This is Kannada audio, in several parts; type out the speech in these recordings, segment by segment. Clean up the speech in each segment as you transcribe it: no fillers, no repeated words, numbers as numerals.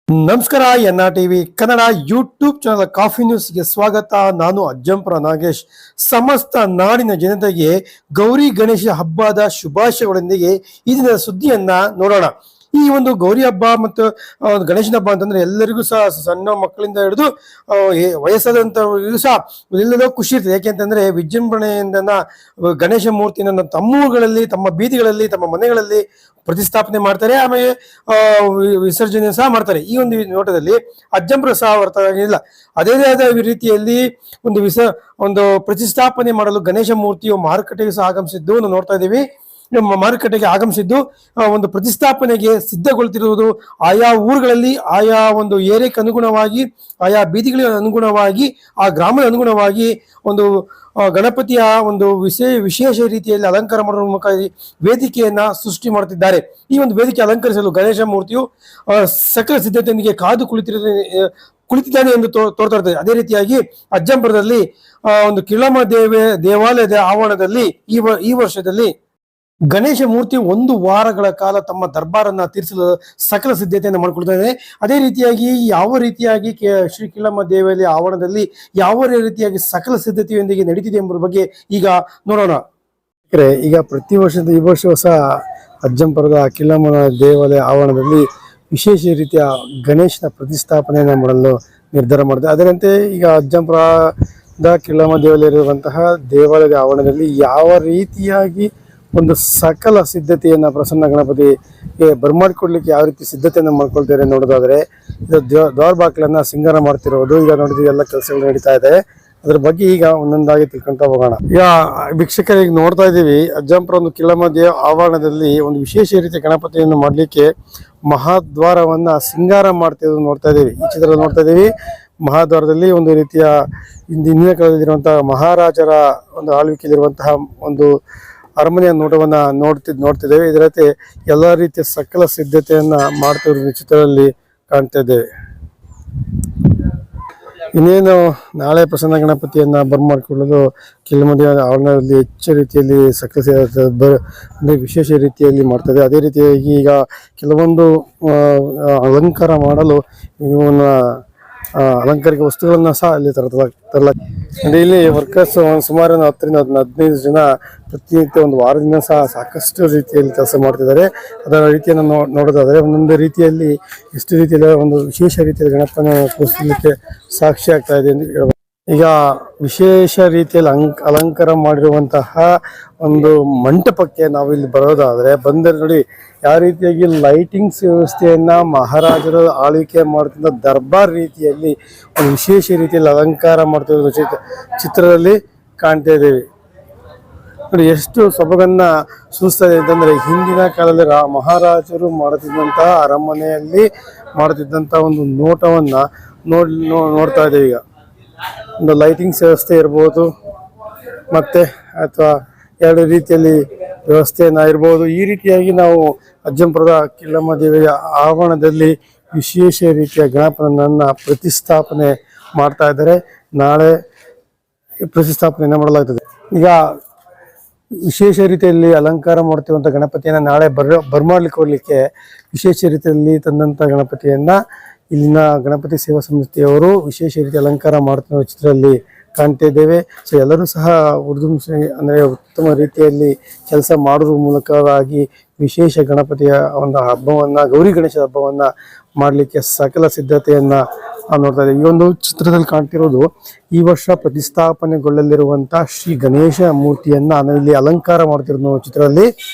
ನಮಸ್ಕಾರ. NRTV Kannada YouTube channel coffee ನ್ಯೂಸ್ಗೆ ಸ್ವಾಗತ. ನಾನು ಅಜ್ಜಂಪುರ ನಾಗೇಶ್. ಸಮಸ್ತ ನಾಡಿನ ಜನತೆಗೆ ಗೌರಿ ಗಣೇಶ ಹಬ್ಬದ ಶುಭಾಶಯಗಳೊಂದಿಗೆ ಈ ದಿನದ ಸುದ್ದಿಯನ್ನ ನೋಡೋಣ. ಈ ಒಂದು ಗೌರಿ ಹಬ್ಬ ಮತ್ತು ಗಣೇಶನ ಹಬ್ಬ ಅಂತಂದ್ರೆ ಎಲ್ಲರಿಗೂ ಸಹ ಸಣ್ಣ ಮಕ್ಕಳಿಂದ ಹಿಡಿದು ವಯಸ್ಸಾದಂತವರಿಗೂ ಸಹ ಎಲ್ಲದೋ ಖುಷಿ ಇರ್ತದೆ. ಯಾಕೆಂತಂದ್ರೆ ವಿಜೃಂಭಣೆಯಿಂದ ಗಣೇಶ ಮೂರ್ತಿಯನ್ನು ತಮ್ಮ ಊರುಗಳಲ್ಲಿ, ತಮ್ಮ ಬೀದಿಗಳಲ್ಲಿ, ತಮ್ಮ ಮನೆಗಳಲ್ಲಿ ಪ್ರತಿಷ್ಠಾಪನೆ ಮಾಡ್ತಾರೆ. ಆಮೇಲೆ ವಿಸರ್ಜನೆ ಸಹ ಮಾಡ್ತಾರೆ. ಈ ಒಂದು ನೋಟದಲ್ಲಿ ಅಜ್ಜಂಪುರ ಸಹ ಹೊರತಾಗಿಲ್ಲ. ಅದೇ ಆದ ರೀತಿಯಲ್ಲಿ ಒಂದು ಪ್ರತಿಷ್ಠಾಪನೆ ಮಾಡಲು ಗಣೇಶ ಮೂರ್ತಿಯು ಮಾರುಕಟ್ಟೆಗೆ ಸಹ ಆಗಮಿಸಿದ್ದು ನೋಡ್ತಾ ಇದ್ದೀವಿ. ಮಾರುಕಟ್ಟೆಗೆ ಆಗಮಿಸಿದ್ದು ಒಂದು ಪ್ರತಿಷ್ಠಾಪನೆಗೆ ಸಿದ್ಧಗೊಳ್ತಿರುವುದು. ಆಯಾ ಊರುಗಳಲ್ಲಿ, ಆಯಾ ಒಂದು ಏರಿಯಾಕ್ಕೆ ಅನುಗುಣವಾಗಿ, ಆಯಾ ಬೀದಿಗಳಿಗೆ ಅನುಗುಣವಾಗಿ, ಆ ಗ್ರಾಮದ ಅನುಗುಣವಾಗಿ ಒಂದು ಗಣಪತಿಯ ಒಂದು ವಿಶೇಷ ರೀತಿಯಲ್ಲಿ ಅಲಂಕಾರ ಮಾಡುವ ಮೂಲಕ ವೇದಿಕೆಯನ್ನ ಸೃಷ್ಟಿ ಮಾಡುತ್ತಿದ್ದಾರೆ. ಈ ಒಂದು ವೇದಿಕೆ ಅಲಂಕರಿಸಲು ಗಣೇಶ ಮೂರ್ತಿಯು ಸಕಲ ಸಿದ್ಧತೆಯೊಂದಿಗೆ ಕಾದು ಕುಳಿತಿದ್ದಾನೆ ಎಂದು ತೋರ್ತಾ ಇರ್ತದೆ. ಅದೇ ರೀತಿಯಾಗಿ ಅಜ್ಜಂಪುರದಲ್ಲಿ ಒಂದು ಕಿಳಮ ದೇವಾಲಯದ ಆವರಣದಲ್ಲಿ ಈ ವರ್ಷದಲ್ಲಿ ಗಣೇಶ ಮೂರ್ತಿ 1 ವಾರಗಳ ಕಾಲ ತಮ್ಮ ದರ್ಬಾರನ್ನ ತೀರಿಸಲು ಸಕಲ ಸಿದ್ಧತೆಯನ್ನು ಮಾಡಿಕೊಳ್ತಾರೆ. ಅದೇ ರೀತಿಯಾಗಿ ಯಾವ ರೀತಿಯಾಗಿ ಶ್ರೀ ಕಿಳಮ್ಮ ದೇವಾಲಯ ಆವರಣದಲ್ಲಿ ಯಾವ ರೀತಿಯಾಗಿ ಸಕಲ ಸಿದ್ಧತೆಯೊಂದಿಗೆ ನಡೀತಿದೆ ಎಂಬುದರ ಬಗ್ಗೆ ಈಗ ನೋಡೋಣ. ಈಗ ಪ್ರತಿ ವರ್ಷದ ಈ ವರ್ಷ ಸಹ ಅಜ್ಜಂಪುರದ ಕಿಳಮ್ಮನ ದೇವಾಲಯ ಆವರಣದಲ್ಲಿ ವಿಶೇಷ ರೀತಿಯ ಗಣೇಶನ ಪ್ರತಿಷ್ಠಾಪನೆಯನ್ನು ಮಾಡಲು ನಿರ್ಧಾರ ಮಾಡಿದೆ. ಅದರಂತೆ ಈಗ ಅಜ್ಜಂಪುರದ ಕಿಳಮ್ಮ ದೇವಾಲಯ ಇರುವಂತಹ ದೇವಾಲಯದ ಆವರಣದಲ್ಲಿ ಯಾವ ರೀತಿಯಾಗಿ ಒಂದು ಸಕಲ ಸಿದ್ಧತೆಯನ್ನ ಪ್ರಸನ್ನ ಗಣಪತಿಗೆ ಬರ್ಮಾಡಿಕೊಡ್ಲಿಕ್ಕೆ ಯಾವ ರೀತಿ ಸಿದ್ಧತೆಯನ್ನು ಮಾಡ್ಕೊಳ್ತಾರೆ ನೋಡೋದಾದ್ರೆ, ಇದು ದ್ವಾರಬಾಗ್ಲನ್ನ ಸಿಂಗಾರ ಮಾಡ್ತಿರೋದು ಈಗ ನೋಡಿದ್ವಿ. ಎಲ್ಲ ಕೆಲಸಗಳು ನಡೀತಾ ಇದೆ. ಅದ್ರ ಬಗ್ಗೆ ಈಗ ಒಂದೊಂದಾಗಿ ತಿಳ್ಕೊಂತ ಹೋಗೋಣ. ಈಗ ವೀಕ್ಷಕರಿಗೆ ನೋಡ್ತಾ ಇದ್ದೀವಿ, ಅಜ್ಜಂಪುರ ಒಂದು ಕಿಳಮ್ಮ ದೇವ ಆವರಣದಲ್ಲಿ ಒಂದು ವಿಶೇಷ ರೀತಿಯ ಗಣಪತಿಯನ್ನು ಮಾಡ್ಲಿಕ್ಕೆ ಮಹಾದ್ವಾರವನ್ನ ಸಿಂಗಾರ ಮಾಡ್ತಿರೋದು ನೋಡ್ತಾ ಇದ್ದೀವಿ. ಈ ಚಿತ್ರದಲ್ಲಿ ನೋಡ್ತಾ ಇದ್ದೀವಿ. ಮಹಾದ್ವಾರದಲ್ಲಿ ಒಂದು ರೀತಿಯ ಹಿಂದಿನ ಕಾಲದಲ್ಲಿರುವಂತಹ ಮಹಾರಾಜರ ಒಂದು ಆಳ್ವಿಕೆಯಲ್ಲಿರುವಂತಹ ಒಂದು ಅರಮನೆಯ ನೋಟವನ್ನ ನೋಡ್ತಿದ್ದೇವೆ. ಇದರತ್ತೆ ಎಲ್ಲಾ ರೀತಿಯ ಸಕಲ ಸಿದ್ಧತೆಯನ್ನ ಮಾಡ್ತಿರೋದು ಚಿತ್ರದಲ್ಲಿ ಕಾಣ್ತಾ ಇದ್ದೇವೆ. ಇನ್ನೇನು ನಾಳೆ ಪ್ರಸನ್ನ ಗಣಪತಿಯನ್ನ ಬರ್ಮಾಡಿಕೊಳ್ಳಲು ಕಿಳಮ್ಮ ಆವರಣದಲ್ಲಿ ಹೆಚ್ಚು ರೀತಿಯಲ್ಲಿ ಸಕಲ ವಿಶೇಷ ರೀತಿಯಲ್ಲಿ ಮಾಡ್ತದೆ. ಅದೇ ರೀತಿಯಾಗಿ ಈಗ ಕೆಲವೊಂದು ಅಲಂಕಾರ ಮಾಡಲು ಇವನ್ನ ಅಲಂಕಾರಿಕ ವಸ್ತುಗಳನ್ನ ಸಹ ಅಲ್ಲಿ ತರಲಾಗಿದೆ. ಇಲ್ಲಿ ವರ್ಕರ್ಸ್ ಸುಮಾರು 10 ರಿಂದ 15 ಜನ ಪ್ರತಿನಿತ್ಯ ಒಂದು ವಾರದಿಂದ ಸಹ ಸಾಕಷ್ಟು ರೀತಿಯಲ್ಲಿ ಕೆಲಸ ಮಾಡ್ತಿದ್ದಾರೆ. ಅದರ ರೀತಿಯನ್ನು ನೋಡೋದಾದ್ರೆ ಒಂದೊಂದು ರೀತಿಯಲ್ಲಿ ಎಷ್ಟು ರೀತಿಯಲ್ಲಿ ಒಂದು ವಿಶೇಷ ರೀತಿಯಲ್ಲಿ ಗಣಪನ ಕೂರಿಸಲಿಕ್ಕೆ ಸಾಕ್ಷಿ ಆಗ್ತಾ ಇದೆ ಎಂದು ಹೇಳಬಹುದು. ಈಗ ವಿಶೇಷ ರೀತಿಯಲ್ಲಿ ಅಲಂಕಾರ ಮಾಡಿರುವಂತಹ ಒಂದು ಮಂಟಪಕ್ಕೆ ನಾವು ಇಲ್ಲಿ ಬರೋದಾದ್ರೆ ಬಂದರೆ ನೋಡಿ ಯಾವ ರೀತಿಯಾಗಿ ಲೈಟಿಂಗ್ಸ್ ವ್ಯವಸ್ಥೆಯನ್ನ ಮಹಾರಾಜರು ಆಳ್ವಿಕೆ ಮಾಡ್ತಿದ್ದ ದರ್ಬಾರ್ ರೀತಿಯಲ್ಲಿ ಒಂದು ವಿಶೇಷ ರೀತಿಯಲ್ಲಿ ಅಲಂಕಾರ ಮಾಡ್ತಿರೋ ಚಿತ್ರದಲ್ಲಿ ಕಾಣ್ತಾ ಇದ್ದೇವೆ. ನೋಡಿ ಎಷ್ಟು ಸೊಬಗನ್ನ ಸೂಚಿಸ್ತದೆ ಅಂತಂದ್ರೆ ಹಿಂದಿನ ಕಾಲದಲ್ಲಿ ಮಹಾರಾಜರು ಮಾಡುತ್ತಿದ್ದಂತಹ ಅರಮನೆಯಲ್ಲಿ ಮಾಡುತ್ತಿದ್ದಂತಹ ಒಂದು ನೋಟವನ್ನ ನೋಡ್ತಾ ಇದ್ದೇವೆ. ಈಗ ಒಂದು ಲೈಟಿಂಗ್ಸ್ ವ್ಯವಸ್ಥೆ ಇರ್ಬೋದು, ಮತ್ತೆ ಅಥವಾ ಎರಡು ರೀತಿಯಲ್ಲಿ ವ್ಯವಸ್ಥೆಯನ್ನ ಇರ್ಬೋದು. ಈ ರೀತಿಯಾಗಿ ನಾವು ಅಜ್ಜಂಪುರದ ಕಿಳಮ್ಮ ದೇವಿಯ ಆವರಣದಲ್ಲಿ ವಿಶೇಷ ರೀತಿಯ ಗಣಪನನ್ನ ಪ್ರತಿಷ್ಠಾಪನೆ ಮಾಡ್ತಾ ಇದ್ದಾರೆ. ನಾಳೆ ಪ್ರತಿಷ್ಠಾಪನೆಯನ್ನು ಮಾಡಲಾಗ್ತದೆ. ಈಗ ವಿಶೇಷ ರೀತಿಯಲ್ಲಿ ಅಲಂಕಾರ ಮಾಡ್ತಿರುವಂಥ ಗಣಪತಿಯನ್ನ ನಾಳೆ ಬರ್ಮಾಡ್ಲಿಕ್ಕೆ ಹೋಗ್ಲಿಕ್ಕೆ ವಿಶೇಷ ರೀತಿಯಲ್ಲಿ ತಂದಂಥ ಗಣಪತಿಯನ್ನ ಇಲ್ಲಿನ ಗಣಪತಿ ಸೇವಾ ಸಂಸ್ಥೆಯವರು ವಿಶೇಷ ರೀತಿ ಅಲಂಕಾರ ಮಾಡ್ತಿರೋ ಚಿತ್ರದಲ್ಲಿ ಕಾಣ್ತಾ ಇದ್ದೇವೆ. ಸೊ ಎಲ್ಲರೂ ಸಹ ಅಂದ್ರೆ ಉತ್ತಮ ರೀತಿಯಲ್ಲಿ ಕೆಲಸ ಮಾಡೋದ್ರ ಮೂಲಕವಾಗಿ ವಿಶೇಷ ಗಣಪತಿಯ ಒಂದು ಹಬ್ಬವನ್ನ, ಗೌರಿ ಗಣೇಶದ ಹಬ್ಬವನ್ನ ಮಾಡಲಿಕ್ಕೆ ಸಕಲ ಸಿದ್ಧತೆಯನ್ನ ನೋಡ್ತಾ ಇದ್ದೇವೆ. ಈ ಒಂದು ಚಿತ್ರದಲ್ಲಿ ಕಾಣ್ತಿರೋದು ಈ ವರ್ಷ ಪ್ರತಿಷ್ಠಾಪನೆಗೊಳ್ಳಲಿರುವಂತಹ ಶ್ರೀ ಗಣೇಶ ಮೂರ್ತಿಯನ್ನ ನಾವು ಇಲ್ಲಿ ಅಲಂಕಾರ ಮಾಡ್ತಿರೋದು ಚಿತ್ರದಲ್ಲಿ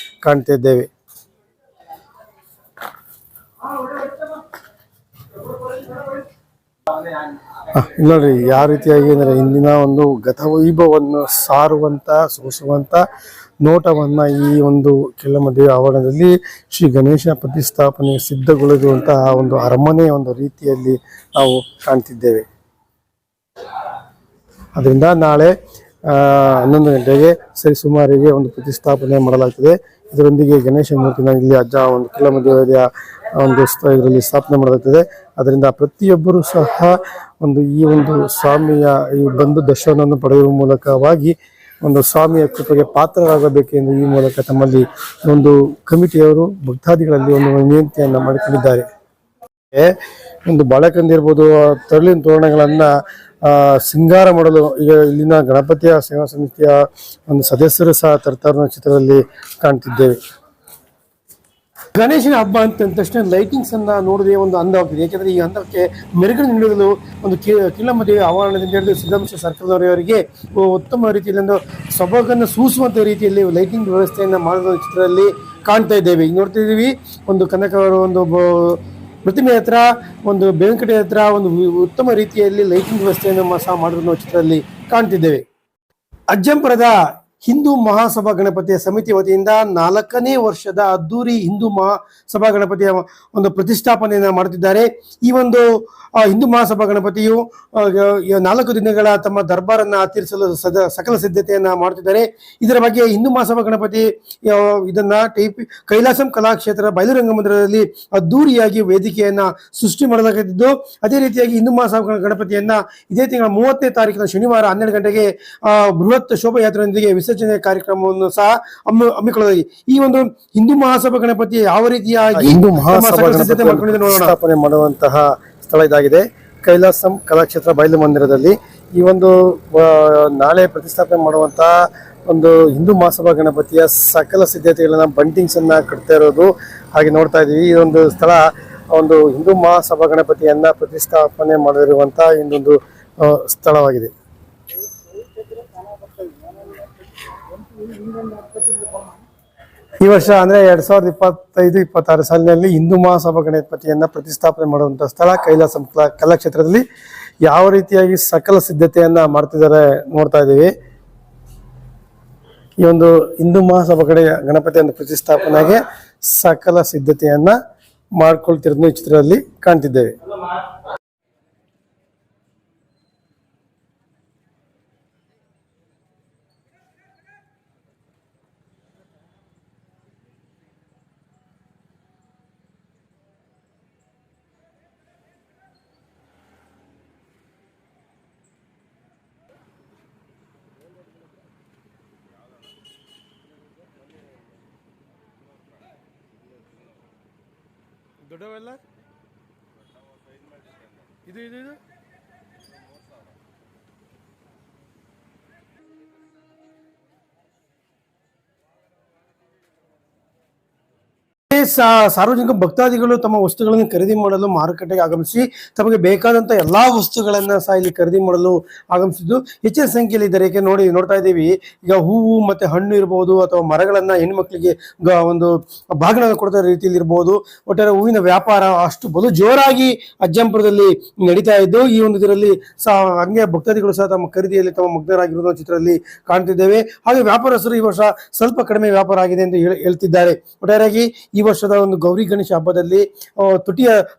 ಕಾಣ್ತಾ ಇದ್ದೇವೆ. ನೋಡ್ರಿ ಯಾವ ರೀತಿಯಾಗಿ ಅಂದ್ರೆ ಇಂದಿನ ಒಂದು ಗತವೈಭವವನ್ನು ಸೂಸುವಂತ ನೋಟವನ್ನ ಈ ಒಂದು ಕಿಳಮ್ಮ ದೇವಿ ಆವರಣದಲ್ಲಿ ಶ್ರೀ ಗಣೇಶ ಪ್ರತಿಷ್ಠಾಪನೆ ಸಿದ್ಧಗೊಳ್ಳುವಂತಹ ಒಂದು ಅರಮನೆಯ ಒಂದು ರೀತಿಯಲ್ಲಿ ನಾವು ಕಾಣ್ತಿದ್ದೇವೆ. ಅದರಿಂದ ನಾಳೆ 11 ಗಂಟೆಗೆ ಸರಿಸುಮಾರಿಗೆ ಒಂದು ಪ್ರತಿಷ್ಠಾಪನೆ ಮಾಡಲಾಗ್ತದೆ. ಇದರೊಂದಿಗೆ ಗಣೇಶ ಮೂರ್ತಿನ ಇಲ್ಲಿ ಒಂದು ಕಿಳಮ್ಮ ದೇವಿಯ ಒಂದು ಇದರಲ್ಲಿ ಸ್ಥಾಪನೆ ಮಾಡಲಾಗ್ತದೆ. ಅದರಿಂದ ಪ್ರತಿಯೊಬ್ಬರು ಸಹ ಈ ಒಂದು ಸ್ವಾಮಿಯ ಈ ಬಂದು ದರ್ಶನವನ್ನು ಪಡೆಯುವ ಮೂಲಕವಾಗಿ ಒಂದು ಸ್ವಾಮಿಯ ಕೃಪೆಗೆ ಪಾತ್ರರಾಗಬೇಕೆಂದು ಈ ಮೂಲಕ ತಮ್ಮಲ್ಲಿ ಒಂದು ಕಮಿಟಿಯವರು ಭಕ್ತಾದಿಗಳಲ್ಲಿ ಒಂದು ವಿನಂತಿಯನ್ನು ಮಾಡಿಕೊಂಡಿದ್ದಾರೆ. ಒಂದು ಬಾಳೆಕಂದಿ ಇರ್ಬೋದು, ತರಳಿನ ತೋರಣಗಳನ್ನ ಸಿಂಗಾರ ಮಾಡಲು ಈಗ ಇಲ್ಲಿನ ಗಣಪತಿಯ ಸೇವಾ ಸಮಿತಿಯ ಒಂದು ಸದಸ್ಯರು ಸಹ ತರ್ತಾರ ಚಿತ್ರದಲ್ಲಿ ಕಾಣ್ತಿದ್ದೇವೆ. ಗಣೇಶನ ಹಬ್ಬ ಅಂತ ತಕ್ಷಣ ಲೈಟಿಂಗ್ಸ್ ಅನ್ನ ನೋಡಿದ್ರೆ ಒಂದು ಅಂದವಾಗ್ತದೆ. ಯಾಕೆಂದ್ರೆ ಈ ಹಂತಕ್ಕೆ ಮೆರುಗು ನೀಡಲು ಒಂದು ಕಿಲಮದಿ ಆವರಣದಿಂದ ಹಿಡಿದು ಸಿದ್ದರಾಮೇಶ್ವರ ಸರ್ಕಲ್ವರೆಗೆ ಉತ್ತಮ ರೀತಿಯಲ್ಲಿ ಒಂದು ಸೊಬಗನ್ನು ಸೂಸುವಂತ ರೀತಿಯಲ್ಲಿ ಲೈಟಿಂಗ್ ವ್ಯವಸ್ಥೆಯನ್ನ ಮಾಡಿದ ಚಿತ್ರದಲ್ಲಿ ಕಾಣ್ತಾ ಇದ್ದೇವೆ. ಈಗ ನೋಡ್ತಾ ಇದೀವಿ ಒಂದು ಕನಕವರ ಒಂದು ಪ್ರತಿಮೆ ಹತ್ರ, ಒಂದು ಬೆಂಕಟೆ ಹತ್ರ ಒಂದು ಉತ್ತಮ ರೀತಿಯಲ್ಲಿ ಲೈಟಿಂಗ್ ವ್ಯವಸ್ಥೆಯನ್ನು ಸಹ ಮಾಡಿರೋ ಚಿತ್ರದಲ್ಲಿ ಕಾಣ್ತಿದ್ದೇವೆ. ಅಜ್ಜಂಪುರದ ಹಿಂದೂ ಮಹಾಸಭಾ ಗಣಪತಿಯ ಸಮಿತಿ ವತಿಯಿಂದ 4ನೇ ವರ್ಷದ ಅದ್ದೂರಿ ಹಿಂದೂ ಮಹಾಸಭಾ ಗಣಪತಿಯ ಒಂದು ಪ್ರತಿಷ್ಠಾಪನೆಯನ್ನ ಮಾಡುತ್ತಿದ್ದಾರೆ. ಈ ಒಂದು ಹಿಂದೂ ಮಹಾಸಭಾ ಗಣಪತಿಯು 4 ದಿನಗಳ ತಮ್ಮ ದರ್ಬಾರನ್ನ ಆಚರಿಸಲು ಸಕಲ ಸಿದ್ಧತೆಯನ್ನ ಮಾಡುತ್ತಿದ್ದಾರೆ. ಇದರ ಬಗ್ಗೆ ಹಿಂದೂ ಮಹಾಸಭಾ ಗಣಪತಿ ಇದನ್ನ ಕೈಲಾಸಂ ಕಲಾಕ್ಷೇತ್ರ ಬಯಲು ರಂಗಮಂದಿರದಲ್ಲಿ ಅದ್ದೂರಿಯಾಗಿ ವೇದಿಕೆಯನ್ನ ಸೃಷ್ಟಿ ಮಾಡಲಾಗಿದ್ದು, ಅದೇ ರೀತಿಯಾಗಿ ಹಿಂದೂ ಮಹಾಸಭಾ ಗಣಪತಿಯನ್ನ ಇದೇ ತಿಂಗಳ 30ನೇ ತಾರೀಕಿನ ಶನಿವಾರ 12 ಗಂಟೆಗೆ ಬೃಹತ್ ಶೋಭಾಯಾತ್ರೆಯೊಂದಿಗೆ ವಿಸರ್ಜನೆ ಕಾರ್ಯಕ್ರಮವನ್ನು ಸಹ ಹಮ್ಮಿಕೊಳ್ಳಲಾಗಿದೆ. ಈ ಒಂದು ಹಿಂದೂ ಮಹಾಸಭಾ ಗಣಪತಿ ಯಾವ ರೀತಿಯಾಗಿ ಹಿಂದೂ ಮಹಾಸಭಾ ಸ್ಥಾಪನೆ ಮಾಡುವಂತಹ ಸ್ಥಳ ಇದಾಗಿದೆ. ಕೈಲಾಸಂ ಕಲಾಕ್ಷೇತ್ರ ಬಯಲು ಮಂದಿರದಲ್ಲಿ ಈ ಒಂದು ನಾಳೆ ಪ್ರತಿಷ್ಠಾಪನೆ ಮಾಡುವಂತಹ ಒಂದು ಹಿಂದೂ ಮಹಾಸಭಾ ಗಣಪತಿಯ ಸಕಲ ಸಿದ್ಧತೆಗಳನ್ನ ಬಂಟಿಂಗ್ಸ್ ಅನ್ನ ಕಟ್ತಾ ಇರೋದು ಹಾಗೆ ನೋಡ್ತಾ ಇದೀವಿ. ಈ ಒಂದು ಸ್ಥಳ ಒಂದು ಹಿಂದೂ ಮಹಾಸಭಾ ಗಣಪತಿಯನ್ನ ಪ್ರತಿಷ್ಠಾಪನೆ ಮಾಡಿರುವಂತಹ ಇನ್ನೊಂದು ಸ್ಥಳವಾಗಿದೆ. ಈ ವರ್ಷ ಅಂದ್ರೆ 2025-26 ಸಾಲಿನಲ್ಲಿ ಹಿಂದೂ ಮಹಾಸಭಾ ಗಣಪತಿಯನ್ನ ಪ್ರತಿಷ್ಠಾಪನೆ ಮಾಡುವಂತಹ ಸ್ಥಳ ಕೈಲಾಸಂ ಕಲಾಕ್ಷೇತ್ರದಲ್ಲಿ ಯಾವ ರೀತಿಯಾಗಿ ಸಕಲ ಸಿದ್ಧತೆಯನ್ನ ಮಾಡ್ತಿದ್ದಾರೆ ನೋಡ್ತಾ ಇದ್ದೀವಿ. ಈ ಒಂದು ಹಿಂದೂ ಮಹಾಸಭಾ ಗಣಪತಿಯನ್ನು ಪ್ರತಿಷ್ಠಾಪನೆಗೆ ಸಕಲ ಸಿದ್ಧತೆಯನ್ನ ಮಾಡ್ಕೊಳ್ತಿರೋದನ್ನು ಈ ಚಿತ್ರದಲ್ಲಿ ಕಾಣ್ತಿದ್ದೇವೆ. ದೊಡ್ಡವೆಲ್ಲ ಇದು ಇದು ಇದು ಸಾರ್ವಜನಿಕ ಭಕ್ತಾದಿಗಳು ತಮ್ಮ ವಸ್ತುಗಳನ್ನು ಖರೀದಿ ಮಾಡಲು ಮಾರುಕಟ್ಟೆಗೆ ಆಗಮಿಸಿ ತಮಗೆ ಬೇಕಾದಂತ ಎಲ್ಲಾ ವಸ್ತುಗಳನ್ನ ಸಹ ಇಲ್ಲಿ ಖರೀದಿ ಮಾಡಲು ಆಗಮಿಸಿದ್ದು ಹೆಚ್ಚಿನ ಸಂಖ್ಯೆಯಲ್ಲಿ ಇದ್ದಾರೆ. ನೋಡ್ತಾ ಇದ್ದೀವಿ, ಈಗ ಹೂವು ಮತ್ತೆ ಹಣ್ಣು ಇರಬಹುದು ಅಥವಾ ಮರಗಳನ್ನ ಹೆಣ್ಮಕ್ಳಿಗೆ ಒಂದು ಬಾಗಿನ ಕೊಡ್ತಾ ರೀತಿಯಲ್ಲಿ ಇರಬಹುದು. ಒಟ್ಟಾರೆ ಹೂವಿನ ವ್ಯಾಪಾರ ಅಷ್ಟು ಬಲು ಜೋರಾಗಿ ಅಜ್ಜಂಪುರದಲ್ಲಿ ನಡೀತಾ ಇದ್ದು, ಈ ಒಂದು ಇದರಲ್ಲಿ ಹಂಗೆ ಭಕ್ತಾದಿಗಳು ಸಹ ತಮ್ಮ ಖರೀದಿಯಲ್ಲಿ ತಮ್ಮ ಮಗ್ನರಾಗಿರುವುದನ್ನು ಚಿತ್ರದಲ್ಲಿ ಕಾಣ್ತಿದ್ದೇವೆ. ಹಾಗೆ ವ್ಯಾಪಾರಸ್ಥರು ಈ ವರ್ಷ ಸ್ವಲ್ಪ ಕಡಿಮೆ ವ್ಯಾಪಾರ ಆಗಿದೆ ಎಂದು ಹೇಳ್ತಿದ್ದಾರೆ. ಒಟ್ಟಾರೆಯಾಗಿ ಈ ವರ್ಷದ ಒಂದು ಗೌರಿ ಗಣೇಶ ಹಬ್ಬದಲ್ಲಿ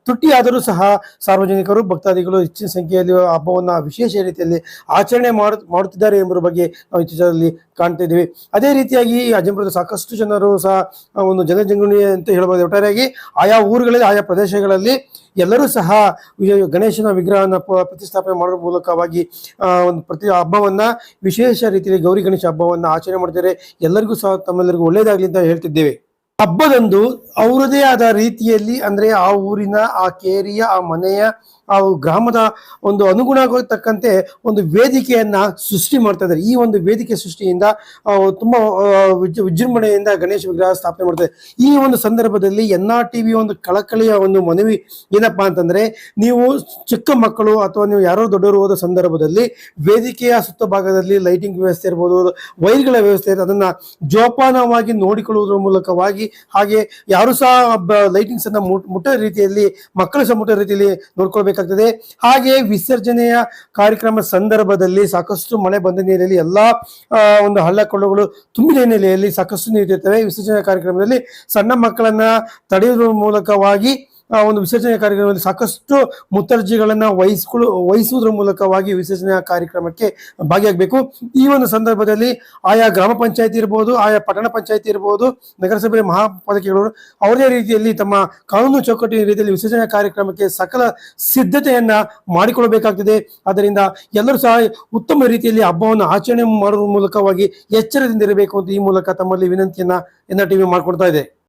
ತುಟ್ಟಿಯಾದರೂ ಸಹ ಸಾರ್ವಜನಿಕರು ಭಕ್ತಾದಿಗಳು ಹೆಚ್ಚಿನ ಸಂಖ್ಯೆಯಲ್ಲಿ ಹಬ್ಬವನ್ನ ವಿಶೇಷ ರೀತಿಯಲ್ಲಿ ಆಚರಣೆ ಮಾಡುತ್ತಿದ್ದಾರೆ ಎಂಬುದರ ಬಗ್ಗೆ ನಾವು ಈ ಚಿತ್ರದಲ್ಲಿ ಕಾಣ್ತಾ ಇದ್ದೀವಿ. ಅದೇ ರೀತಿಯಾಗಿ ಅಜ್ಜಂಪುರದ ಸಾಕಷ್ಟು ಜನರು ಸಹ ಒಂದು ಜನಜಂಗುಳಿ ಅಂತ ಹೇಳ್ಬೋದು. ಒಟ್ಟಾರೆಯಾಗಿ ಆಯಾ ಊರುಗಳಲ್ಲಿ ಆಯಾ ಪ್ರದೇಶಗಳಲ್ಲಿ ಎಲ್ಲರೂ ಸಹ ಗಣೇಶನ ವಿಗ್ರಹನ ಪ್ರತಿಷ್ಠಾಪನೆ ಮಾಡುವ ಮೂಲಕವಾಗಿ ಒಂದು ಹಬ್ಬವನ್ನ ವಿಶೇಷ ರೀತಿಯಲ್ಲಿ ಗೌರಿ ಗಣೇಶ ಹಬ್ಬವನ್ನ ಆಚರಣೆ ಮಾಡ್ತಾರೆ. ಎಲ್ಲರಿಗೂ ಸಹ ತಮ್ಮೆಲ್ಲರಿಗೂ ಒಳ್ಳೇದಾಗ್ಲಿ ಅಂತ ಹೇಳ್ತಿದ್ದೇವೆ. ಹಬ್ಬದಂದು ಅವರದೇ ಆದ ರೀತಿಯಲ್ಲಿ ಅಂದ್ರೆ ಆ ಊರಿನ ಆ ಕೇರಿಯ ಆ ಮನೆಯ ಆ ಗ್ರಾಮದ ಒಂದು ಅನುಗುಣವಾಗಿರ್ತಕ್ಕಂತೆ ಒಂದು ವೇದಿಕೆಯನ್ನ ಸೃಷ್ಟಿ ಮಾಡ್ತಾ ಇದ್ದಾರೆ. ಈ ಒಂದು ವೇದಿಕೆ ಸೃಷ್ಟಿಯಿಂದ ತುಂಬಾ ವಿಜೃಂಭಣೆಯಿಂದ ಗಣೇಶ ವಿಗ್ರಹ ಸ್ಥಾಪನೆ ಮಾಡ್ತಾರೆ. ಈ ಒಂದು ಸಂದರ್ಭದಲ್ಲಿ NRTV ಒಂದು ಕಳಕಳಿಯ ಒಂದು ಮನವಿ ಏನಪ್ಪಾ ಅಂತಂದ್ರೆ, ನೀವು ಚಿಕ್ಕ ಮಕ್ಕಳು ಅಥವಾ ನೀವು ಯಾರೋ ದೊಡ್ಡವರು ಹೋದ ಸಂದರ್ಭದಲ್ಲಿ ವೇದಿಕೆಯ ಸುತ್ತ ಭಾಗದಲ್ಲಿ ಲೈಟಿಂಗ್ ವ್ಯವಸ್ಥೆ ಇರ್ಬೋದು, ವೈರ್ಗಳ ವ್ಯವಸ್ಥೆ ಇರುತ್ತೆ, ಅದನ್ನ ಜೋಪಾನವಾಗಿ ನೋಡಿಕೊಳ್ಳುವುದರ ಮೂಲಕವಾಗಿ, ಹಾಗೆ ಯಾರು ಸಹ ಲೈಟಿಂಗ್ಸ್ ಅನ್ನ ಮುಟ್ಟೋ ರೀತಿಯಲ್ಲಿ ಮಕ್ಕಳು ಸಹ ಮುಟ್ಟೋ ರೀತಿಯಲ್ಲಿ ನೋಡ್ಕೊಳ್ಬೇಕಾಗ್ತದೆ. ಹಾಗೆ ವಿಸರ್ಜನೆಯ ಕಾರ್ಯಕ್ರಮ ಸಂದರ್ಭದಲ್ಲಿ ಸಾಕಷ್ಟು ಮಳೆ ಬಂದ ನೀರಲ್ಲಿ ಎಲ್ಲಾ ಒಂದು ಹಳ್ಳ ಕೊಳ್ಳಗಳು ತುಂಬಿದ ಹಿನ್ನೆಲೆಯಲ್ಲಿ ಸಾಕಷ್ಟು ನೀರು ಇರ್ತವೆ. ವಿಸರ್ಜನಾ ಕಾರ್ಯಕ್ರಮದಲ್ಲಿ ಸಣ್ಣ ಮಕ್ಕಳನ್ನ ತಡೆಯುವ ಮೂಲಕವಾಗಿ ಒಂದು ವಿಸರ್ಜನೆ ಕಾರ್ಯಕ್ರಮದಲ್ಲಿ ಸಾಕಷ್ಟು ಮುತರ್ಜಿಗಳನ್ನ ವಹಿಸುವುದರ ಮೂಲಕವಾಗಿ ವಿಸರ್ಜನಾ ಕಾರ್ಯಕ್ರಮಕ್ಕೆ ಭಾಗಿಯಾಗಬೇಕು. ಈ ಒಂದು ಸಂದರ್ಭದಲ್ಲಿ ಆಯಾ ಗ್ರಾಮ ಪಂಚಾಯತಿ ಇರ್ಬೋದು, ಆಯಾ ಪಟ್ಟಣ ಪಂಚಾಯತಿ ಇರ್ಬೋದು, ನಗರಸಭೆ ಮಹಾಪಾಲಿಕೆಗಳು ಅವರದೇ ರೀತಿಯಲ್ಲಿ ತಮ್ಮ ಕಾನೂನು ಚೌಕಟ್ಟಿನ ರೀತಿಯಲ್ಲಿ ವಿಸರ್ಜನಾ ಕಾರ್ಯಕ್ರಮಕ್ಕೆ ಸಕಲ ಸಿದ್ಧತೆಯನ್ನ ಮಾಡಿಕೊಳ್ಳಬೇಕಾಗ್ತದೆ. ಆದ್ದರಿಂದ ಎಲ್ಲರೂ ಸಹ ಉತ್ತಮ ರೀತಿಯಲ್ಲಿ ಹಬ್ಬವನ್ನು ಆಚರಣೆ ಮಾಡುವ ಮೂಲಕವಾಗಿ ಎಚ್ಚರದಿಂದ ಇರಬೇಕು ಅಂತ ಈ ಮೂಲಕ ತಮ್ಮಲ್ಲಿ ವಿನಂತಿಯನ್ನ NRTV ಮಾಡಿಕೊಡ್ತಾ ಇದೆ.